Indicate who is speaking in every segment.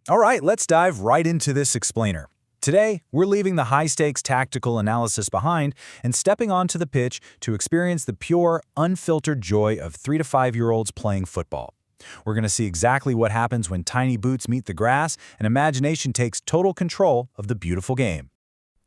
Speaker 1: All right, let's dive right into this explainer. Today, we're leaving the high-stakes tactical analysis behind and stepping onto the pitch to experience the pure, unfiltered joy of 3 to 5-year-olds playing football. We're going to see exactly what happens when tiny boots meet the grass and imagination takes total control of the beautiful game.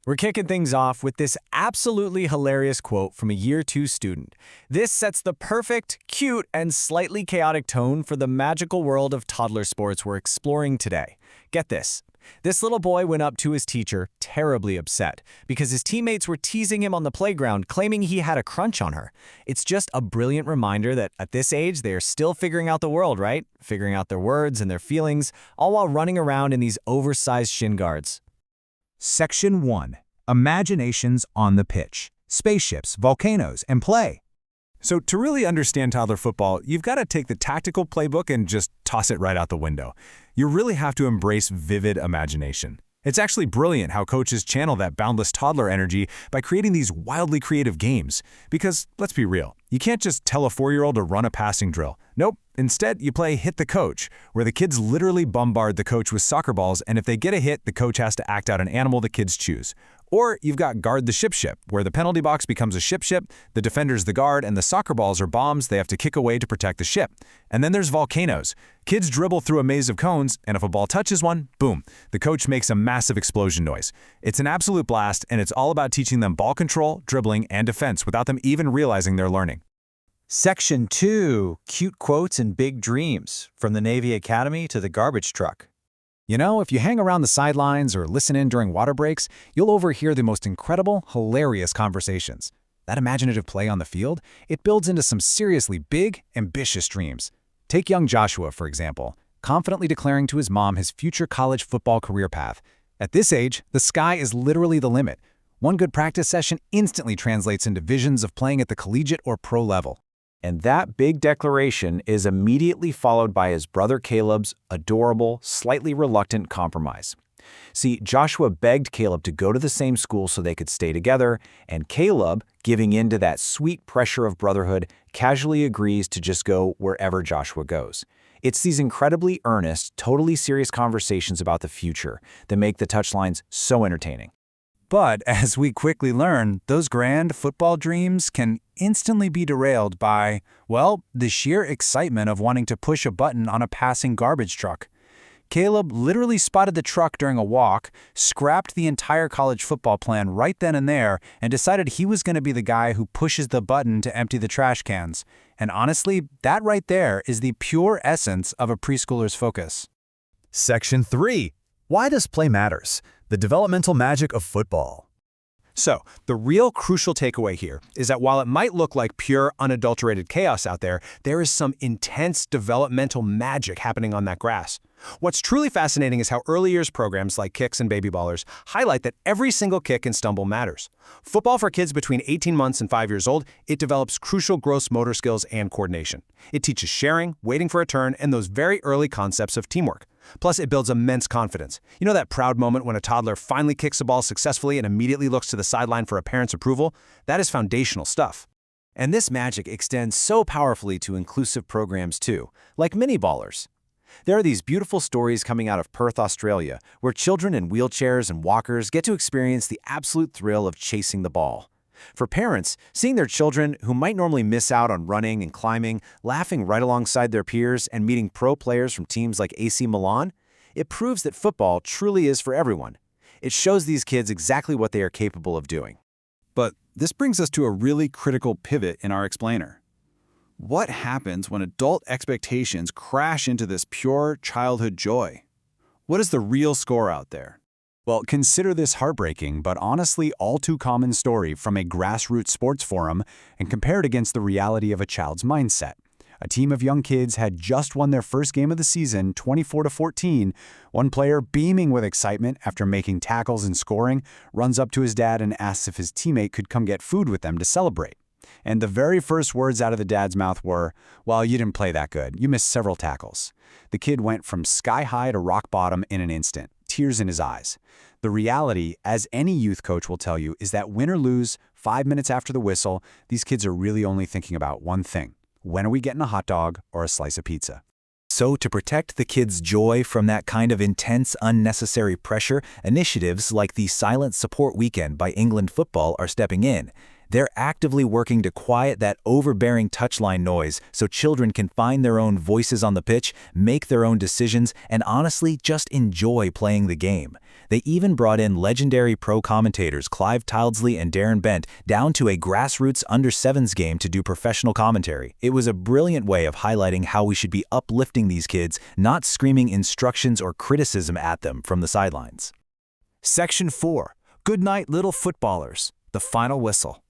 Speaker 2: We're kicking things off with this absolutely hilarious quote from a Year 2 student. This sets the perfect, cute, and slightly chaotic tone for the magical world of toddler sports we're exploring today. Get this. This little boy went up to his teacher, terribly upset, because his teammates were teasing him on the playground, claiming he had a crunch on her. It's just a brilliant reminder that at this age, they are still figuring out the world, right? Figuring out their words and their feelings, all while running around in these oversized shin guards.
Speaker 1: Section 1. Imaginations on the pitch. Spaceships, volcanoes, and play.
Speaker 3: So to really understand toddler football, you've got to take the tactical playbook and just toss it right out the window. You really have to embrace vivid imagination. It's actually brilliant how coaches channel that boundless toddler energy by creating these wildly creative games. Because, let's be real, you can't just tell a 4-year-old to run a passing drill. Nope, instead you play Hit the Coach, where the kids literally bombard the coach with soccer balls, and if they get a hit, the coach has to act out an animal the kids choose. Or you've got Guard the Ship, where the penalty box becomes a ship, the defender's the guard, and the soccer balls are bombs they have to kick away to protect the ship. And then there's volcanoes. Kids dribble through a maze of cones, and if a ball touches one, boom, the coach makes a massive explosion noise. It's an absolute blast, and it's all about teaching them ball control, dribbling, and defense without them even realizing they're learning.
Speaker 1: Section 2. Cute quotes and big dreams. From the Navy Academy to the garbage truck.
Speaker 2: You know, if you hang around the sidelines or listen in during water breaks, you'll overhear the most incredible, hilarious conversations. That imaginative play on the field, it builds into some seriously big, ambitious dreams. Take young Joshua, for example, confidently declaring to his mom his future college football career path. At this age, the sky is literally the limit. One good practice session instantly translates into visions of playing at the collegiate or pro level.
Speaker 4: And that big declaration is immediately followed by his brother Caleb's adorable, slightly reluctant compromise. See, Joshua begged Caleb to go to the same school so they could stay together, and Caleb, giving in to that sweet pressure of brotherhood, casually agrees to just go wherever Joshua goes. It's these incredibly earnest, totally serious conversations about the future that make the touchlines so entertaining.
Speaker 1: But as we quickly learn, those grand football dreams can instantly be derailed by, well, the sheer excitement of wanting to push a button on a passing garbage truck. Caleb literally spotted the truck during a walk, scrapped the entire college football plan right then and there, and decided he was going to be the guy who pushes the button to empty the trash cans. And honestly, that right there is the pure essence of a preschooler's focus.
Speaker 5: Section 3. Why does play matters? The developmental magic of football.
Speaker 3: So, the real crucial takeaway here is that while it might look like pure, unadulterated chaos out there, there is some intense developmental magic happening on that grass. What's truly fascinating is how early years programs like Kicks and Baby Ballers highlight that every single kick and stumble matters. Football for kids between 18 months and 5 years old, it develops crucial gross motor skills and coordination. It teaches sharing, waiting for a turn, and those very early concepts of teamwork. Plus, it builds immense confidence. You know that proud moment when a toddler finally kicks a ball successfully and immediately looks to the sideline for a parent's approval? That is foundational stuff.
Speaker 4: And this magic extends so powerfully to inclusive programs too, like Mini Ballers. There are these beautiful stories coming out of Perth, Australia, where children in wheelchairs and walkers get to experience the absolute thrill of chasing the ball. For parents, seeing their children, who might normally miss out on running and climbing, laughing right alongside their peers and meeting pro players from teams like AC Milan, it proves that football truly is for everyone. It shows these kids exactly what they are capable of doing.
Speaker 6: But this brings us to a really critical pivot in our explainer. What happens when adult expectations crash into this pure childhood joy? What is the real score out there?
Speaker 1: Well, consider this heartbreaking but honestly all too common story from a grassroots sports forum and compare it against the reality of a child's mindset. A team of young kids had just won their first game of the season, 24-14. One player, beaming with excitement after making tackles and scoring, runs up to his dad and asks if his teammate could come get food with them to celebrate. And the very first words out of the dad's mouth were, "Well, you didn't play that good. You missed several tackles." The kid went from sky high to rock bottom in an instant, tears in his eyes. The reality, as any youth coach will tell you, is that win or lose, 5 minutes after the whistle, these kids are really only thinking about one thing: when are we getting a hot dog or a slice of pizza?
Speaker 5: So to protect the kids' joy from that kind of intense, unnecessary pressure, initiatives like the Silent Support Weekend by England Football are stepping in. They're actively working to quiet that overbearing touchline noise so children can find their own voices on the pitch, make their own decisions, and honestly just enjoy playing the game. They even brought in legendary pro commentators Clive Tildesley and Darren Bent down to a grassroots under-7s game to do professional commentary. It was a brilliant way of highlighting how we should be uplifting these kids, not screaming instructions or criticism at them from the sidelines.
Speaker 2: Section 4. Good night, little footballers. The final whistle.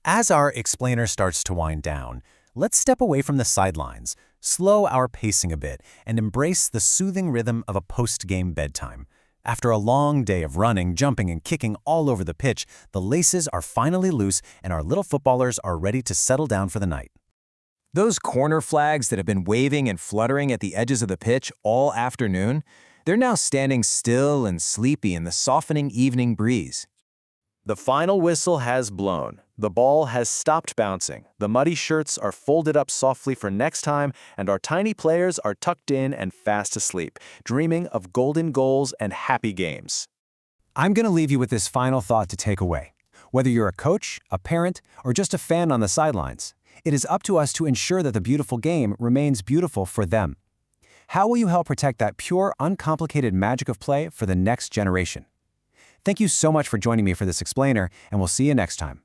Speaker 4: As our explainer starts to wind down, let's step away from the sidelines, slow our pacing a bit, and embrace the soothing rhythm of a post-game bedtime. After a long day of running, jumping, and kicking all over the pitch, the laces are finally loose and our little footballers are ready to settle down for the night.
Speaker 2: Those corner flags that have been waving and fluttering at the edges of the pitch all afternoon, they're now standing still and sleepy in the softening evening breeze.
Speaker 4: The final whistle has blown. The ball has stopped bouncing. The muddy shirts are folded up softly for next time, and our tiny players are tucked in and fast asleep, dreaming of golden goals and happy games.
Speaker 2: I'm going to leave you with this final thought to take away. Whether you're a coach, a parent, or just a fan on the sidelines, it is up to us to ensure that the beautiful game remains beautiful for them. How will you help protect that pure, uncomplicated magic of play for the next generation? Thank you so much for joining me for this explainer, and we'll see you next time.